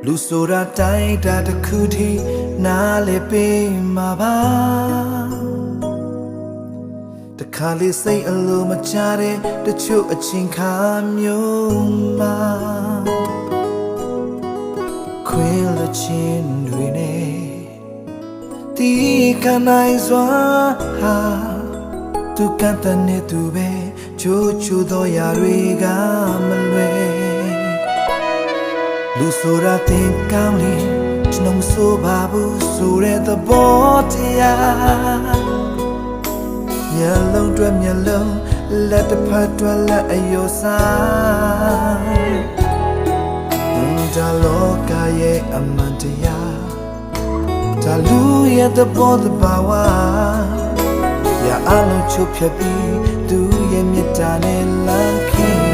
လူဆိုတာတိုင်းတာတစ်ခုထိနားလေပေးမှာပါတခါလေးစိတ်အလိုမချတဲ့တချို့အချင်းခါမျိုးမှာခွင်လချင်းတွေနဲ့ဒီကနိုင်စွာဟာသူကတန်နေသူပဲချိုးချိုးသောຢာတွေကမလွယ်လူဆိုတာတင်ကောင်းလေကျွန်တော်မဆိုပါဘူးဆိုတဲ့သဘောတရားမျက်လုံးတွဲမျက်လုံးလက်တစ်ဖက်တွဲလက်အယောစားဒါလောကရဲ့အမှန်တရားဒါလူရဲ့သဘောတဘာဝရအလုံးချုပ်ဖြတ်ပြီးသူရဲ့မြတ်တာနဲ့လမ်းခင်း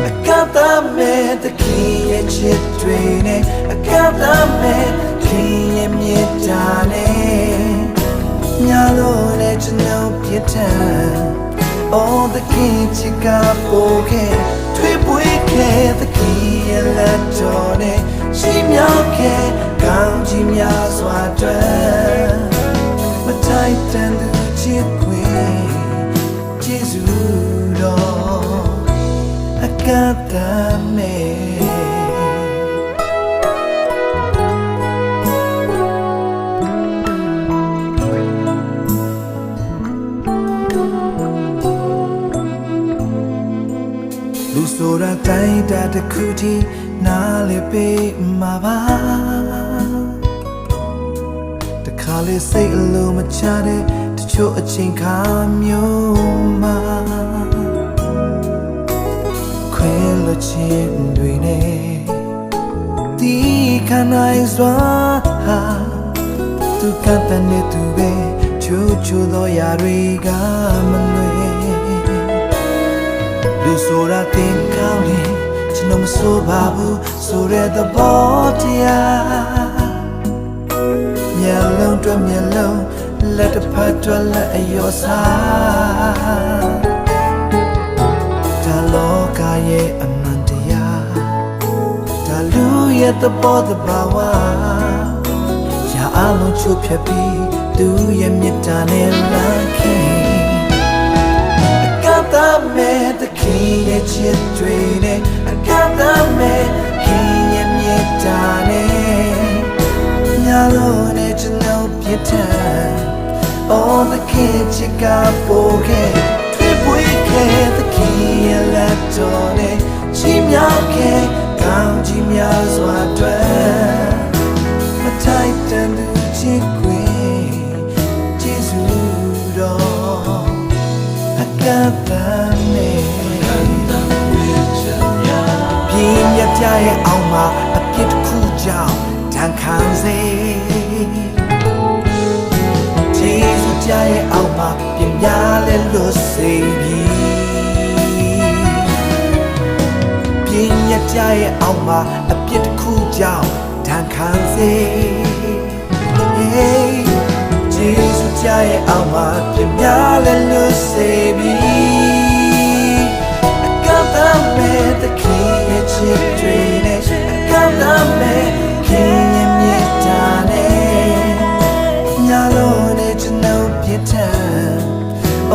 အကတာမဲ့တခင်ရဲ့ချစ်တွေနဲ့အကတာမဲ့ခင်ရဲ့မြတ်တာနဲ့ညာလို့နဲ့ကျွန်တော်ပြတ်ထန် All the king ချစ်ကပိုခဲ့ထွေးပွေးခဲ့the king ရဲ့လက်တော်နဲ့ရှိမြောက်ခဲ့ကောင်းကြီးများစွာအတွက်မထိုက်တန်သူချစ်ခွေကျေးဇူးတော်အကတာမဲ့လူဆိုတာတိုင်းတာတစ်ခုထိနားလေပေးမှာပါတခါလေးစိတ်အလိုမချတဲ့တချို့အချိန်ခါမျိုးမှာခွင်လချင်းတွေနဲ့ဒီခနိုင်စွာဟာသူကတန်နေသူပဲချိုးချိုးသောຢာတွေကမလွယ်လူဆိုတာတင်ကောင်းလေကျွန်တော်မဆိုပါဘူးဆိုတဲ့သဘောတရားမျက်လုံးတွဲမျက်လုံးလက်တစ်ဖက်တွဲလက်အယောစားဒါလောကရဲ့အမှန်တရားဒါလူရဲ့သဘောတဘာဝရအလုံးချုပ်ဖြတ်ပြီးသူရဲ့မြတ်တာနဲ့လမ်းခင်းတာမဲ့တခင်ရဲ့ချစ်တွေနဲ့အကတာမဲ့ခင်ရဲ့မြတ်တာနဲ့ညာလို့နဲ့ကျွန်တော်ပြတ်ထန် All the king ချစ်ကပိုခဲ့ထွေးပွေးခဲ့တခင်ရဲ့လက်တော်နဲ့ချီးမြှောက်ခဲ့ကောင်းကြီးများစွာအတွက်မထိုက်တန်သူချစ်ခွေကျေးဇူးတော်အကတာမဲ့ပြင်းရပြရဲ့အောင်မှာအပြစ်တစ်ခုကြောင့်ဒဏ်ခံစေကျေးဇူးကြရဲ့အောင်မှာပြင်းများလဲလို့စေပြီပြင်းရပြရဲ့အောင်မှာအပြစ်တစ်ခုကြောင့်ဒဏ်ခံစေကျေးဇူးကြရဲ့အောင်မှာပြင်းများလဲလို့စေပြီအကတာမဲ့တခင်ရဲ့ချစ်တွေနဲ့အကတာမဲ့ခင်ရဲ့မြတ်တာနဲ့ညာလို့နဲ့ကျွန်တော်ပြတ်ထန်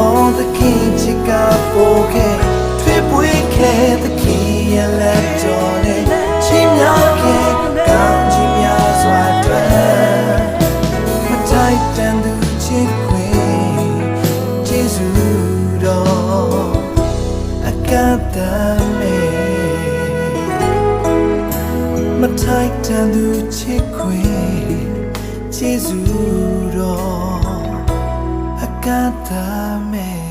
All the king ချစ်ကပိုခဲ့ထွေးပွေးခဲ့တခင်ရဲ့လက်တော်နဲ့ချီးမြှောက်ခဲ့ကောင်းကြီးများစွာအတွက်မထိုက်တန်သူချစ်ခွေကျေးဇူးတော်အကတာမဲ့မထိုက်တန်သူချစ်ခွေကျေးဇူးတော်အကတာမဲ့